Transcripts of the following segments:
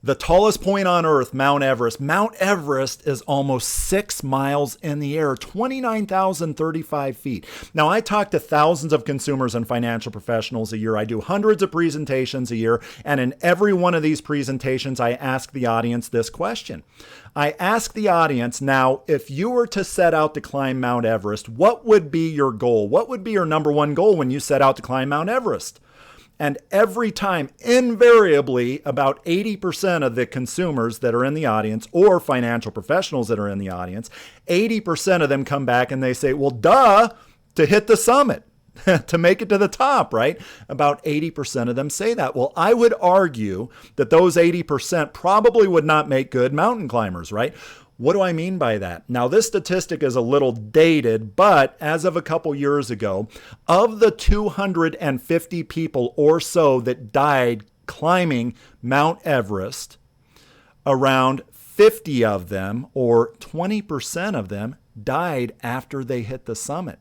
The tallest point on Earth, Mount Everest. Mount Everest is almost 6 miles in the air, 29,035 feet. Now, I talk to thousands of consumers and financial professionals a year. I do hundreds of presentations a year. And in every one of these presentations, I ask the audience this question. I ask the audience, now, if you were to set out to climb Mount Everest, what would be your goal? What would be your number one goal when you set out to climb Mount Everest? And every time, invariably, about 80% of the consumers that are in the audience or financial professionals that are in the audience, 80% of them come back and they say, well, duh, to hit the summit, to make it to the top, right? About 80% of them say that. Well, I would argue that those 80% probably would not make good mountain climbers, right? What do I mean by that? Now, this statistic is a little dated, but as of a couple years ago, of the 250 people or so that died climbing Mount Everest, around 50 of them, or 20% of them, died after they hit the summit.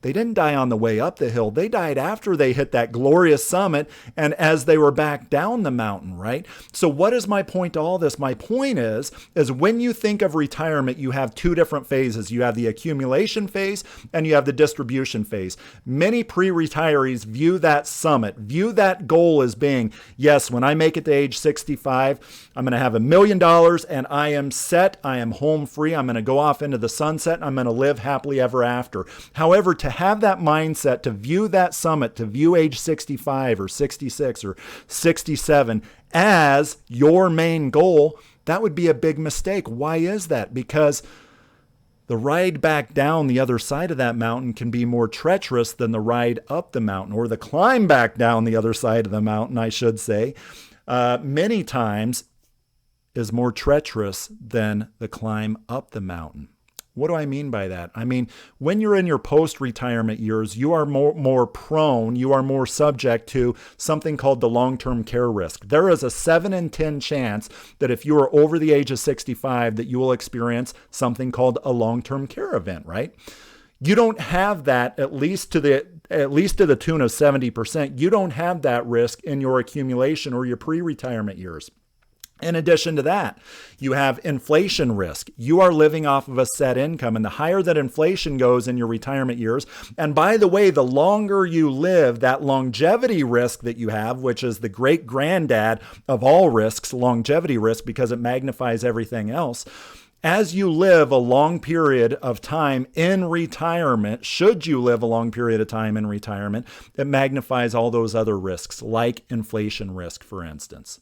They didn't die on the way up the hill. They died after they hit that glorious summit and as they were back down the mountain, right? So what is my point to all this? My point is when you think of retirement, you have two different phases. You have the accumulation phase and you have the distribution phase. Many pre-retirees view that summit, view that goal as being, yes, when I make it to age 65, I'm going to have $1 million and I am set. I am home free. I'm going to go off into the sunset. And I'm going to live happily ever after. However, to have that mindset, to view that summit, to view age 65 or 66 or 67 as your main goal, that would be a big mistake. Why is that? Because the ride back down the other side of that mountain can be more treacherous than the ride up the mountain, or the climb back down the other side of the mountain, I should say, many times is more treacherous than the climb up the mountain. What do I mean by that? I mean, when you're in your post-retirement years, you are more prone, you are more subject to something called the long-term care risk. There is a 7 in 10 chance that if you are over the age of 65, that you will experience something called a long-term care event, right? You don't have that, at least to the tune of 70%. You don't have that risk in your accumulation or your pre-retirement years. In addition to that, you have inflation risk. You are living off of a set income, and the higher that inflation goes in your retirement years, and by the way, the longer you live, that longevity risk that you have, which is the great granddad of all risks, longevity risk, because it magnifies everything else. As you live a long period of time in retirement, should you live a long period of time in retirement, it magnifies all those other risks, like inflation risk, for instance.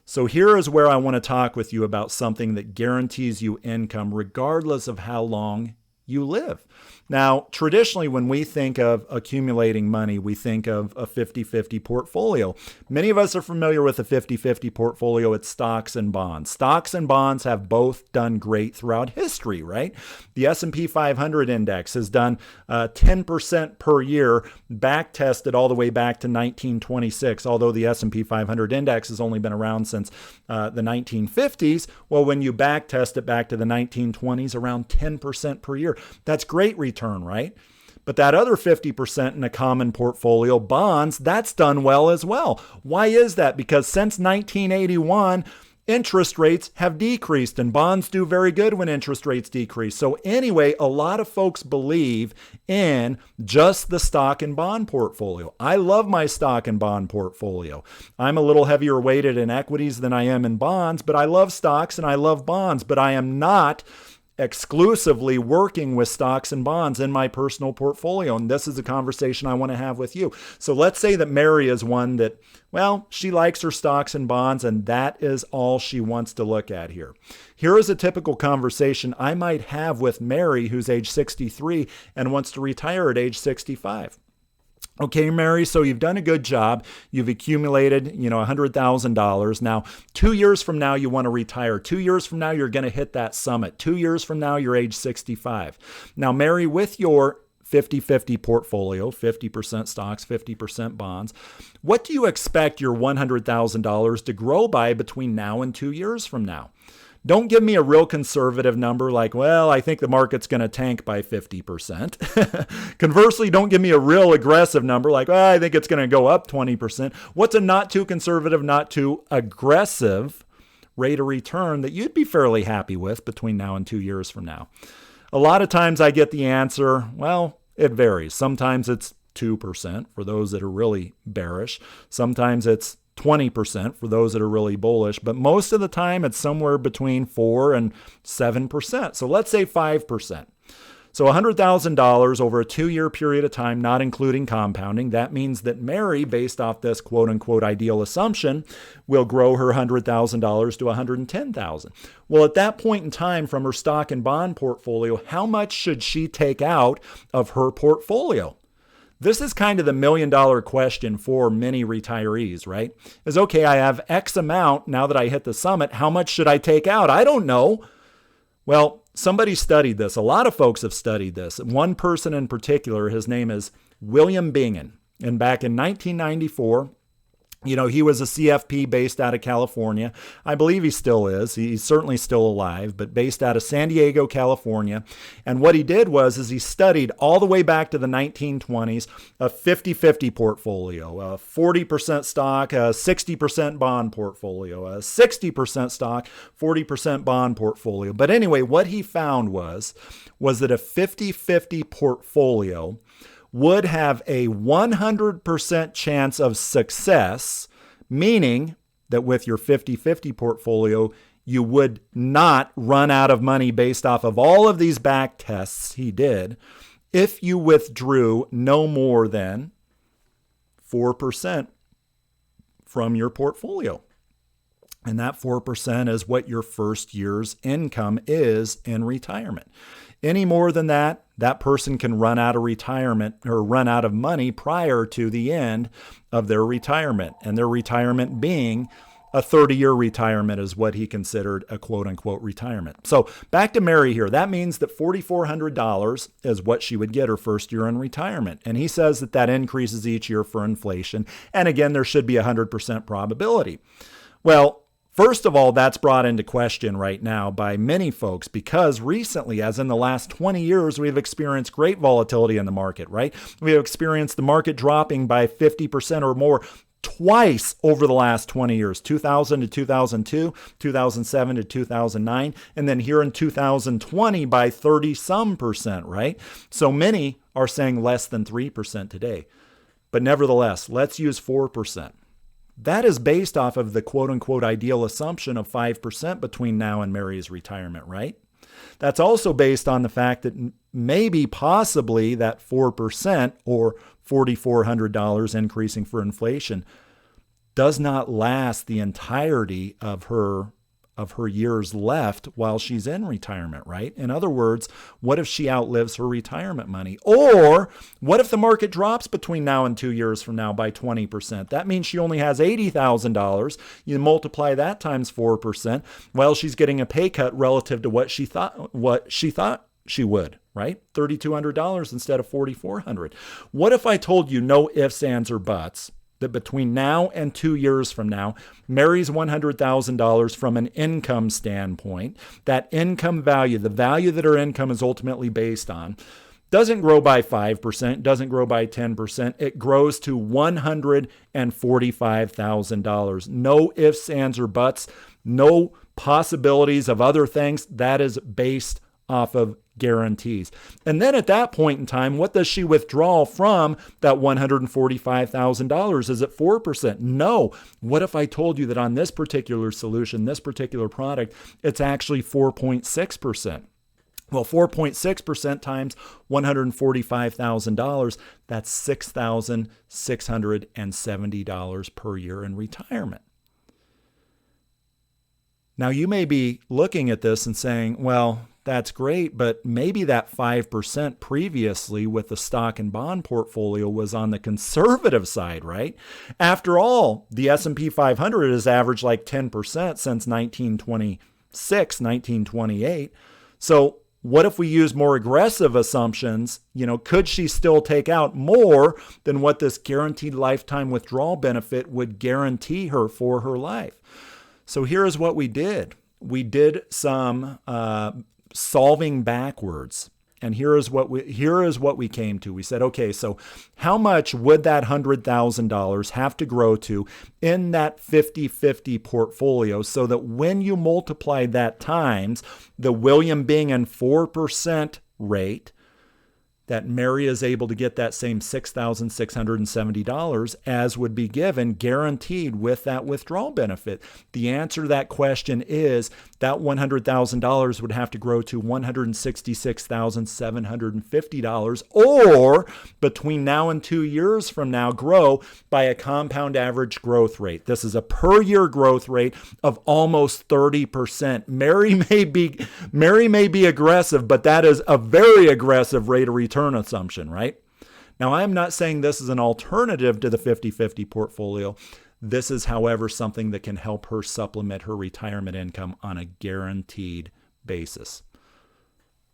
So here is where I want to talk with you about something that guarantees you income regardless of how long you live. Now, traditionally, when we think of accumulating money, we think of a 50-50 portfolio. Many of us are familiar with a 50-50 portfolio. It's stocks and bonds. Stocks and bonds have both done great throughout history, right? The S&P 500 index has done 10% per year, back tested all the way back to 1926, although the S&P 500 index has only been around since the 1950s. Well, when you back test it back to the 1920s, around 10% per year. That's great return, right? But that other 50% in a common portfolio, bonds, that's done well as well. Why is that? Because since 1981, interest rates have decreased, and bonds do very good when interest rates decrease. So anyway, a lot of folks believe in just the stock and bond portfolio. I love my stock and bond portfolio. I'm a little heavier weighted in equities than I am in bonds, but I love stocks and I love bonds, but I am not exclusively working with stocks and bonds in my personal portfolio. And this is a conversation I want to have with you. So let's say that Mary is one that, well, she likes her stocks and bonds, and that is all she wants to look at here. Here is a typical conversation I might have with Mary, who's age 63 and wants to retire at age 65. Okay, Mary, so you've done a good job. You've accumulated, $100,000. Now, 2 years from now, you want to retire. 2 years from now, you're going to hit that summit. 2 years from now, you're age 65. Now, Mary, with your 50-50 portfolio, 50% stocks, 50% bonds, what do you expect your $100,000 to grow by between now and 2 years from now? Don't give me a real conservative number like, well, I think the market's going to tank by 50%. Conversely, don't give me a real aggressive number like, well, I think it's going to go up 20%. What's a not too conservative, not too aggressive rate of return that you'd be fairly happy with between now and 2 years from now? A lot of times I get the answer, well, it varies. Sometimes it's 2% for those that are really bearish. Sometimes it's 20% for those that are really bullish, but most of the time it's somewhere between 4 and 7%. So let's say 5%. So $100,000 over a 2-year period of time, not including compounding. That means that Mary, based off this quote unquote ideal assumption, will grow her $100,000 to $110,000. Well, at that point in time from her stock and bond portfolio, how much should she take out of her portfolio? This is kind of the $1 million question for many retirees, right? Is okay, I have X amount now that I hit the summit. How much should I take out? I don't know. Well, somebody studied this. A lot of folks have studied this. One person in particular, his name is William Bingen. And back in 1994, he was a CFP based out of California. I believe he still is. He's certainly still alive, but based out of San Diego, California. And what he did was he studied all the way back to the 1920s, a 50-50 portfolio, a 40% stock, a 60% bond portfolio, a 60% stock, 40% bond portfolio. But anyway, what he found was that a 50-50 portfolio would have a 100% chance of success, meaning that with your 50-50 portfolio, you would not run out of money based off of all of these back tests he did if you withdrew no more than 4% from your portfolio. And that 4% is what your first year's income is in retirement. Any more than that, that person can run out of retirement or run out of money prior to the end of their retirement. And their retirement being a 30-year retirement is what he considered a quote-unquote retirement. So back to Mary here. That means that $4,400 is what she would get her first year in retirement. And he says that that increases each year for inflation. And again, there should be a 100% probability. Well, first of all, that's brought into question right now by many folks because recently, as in the last 20 years, we've experienced great volatility in the market, right? We have experienced the market dropping by 50% or more twice over the last 20 years, 2000 to 2002, 2007 to 2009, and then here in 2020 by 30-some%, right? So many are saying less than 3% today. But nevertheless, let's use 4%. That is based off of the quote-unquote ideal assumption of 5% between now and Mary's retirement, right? That's also based on the fact that maybe possibly that 4% or $4,400 increasing for inflation does not last the entirety of her years left while she's in retirement, right? In other words, what if she outlives her retirement money? Or what if the market drops between now and 2 years from now by 20%? That means she only has $80,000. You multiply that times 4%. Well, she's getting a pay cut relative to what she thought she would, right? $3,200 instead of $4,400. What if I told you no ifs, ands, or buts that between now and 2 years from now, Mary's $100,000 from an income standpoint, that income value, the value that her income is ultimately based on, doesn't grow by 5%, doesn't grow by 10%. It grows to $145,000. No ifs, ands, or buts, no possibilities of other things. That is based off of guarantees. And then at that point in time, what does she withdraw from that $145,000? Is it 4%? No. What if I told you that on this particular solution, this particular product, it's actually 4.6%? Well, 4.6% times $145,000, that's $6,670 per year in retirement. Now, you may be looking at this and saying, well, that's great, but maybe that 5% previously with the stock and bond portfolio was on the conservative side, right? After all, the S&P 500 has averaged like 10% since 1926, 1928. So what if we use more aggressive assumptions? Could she still take out more than what this guaranteed lifetime withdrawal benefit would guarantee her for her life? So here is what we did. we did some solving backwards. And here is what we came to. We said, okay, so how much would that $100,000 have to grow to in that 50-50 portfolio so that when you multiply that times the William Bingen 4% rate, that Mary is able to get that same $6,670 as would be given guaranteed with that withdrawal benefit? The answer to that question is that $100,000 would have to grow to $166,750, or between now and 2 years from now, grow by a compound average growth rate. This is a per year growth rate of almost 30%. Mary may be aggressive, but that is a very aggressive rate of return assumption, right? Now, I'm not saying this is an alternative to the 50-50 portfolio. This is, however, something that can help her supplement her retirement income on a guaranteed basis.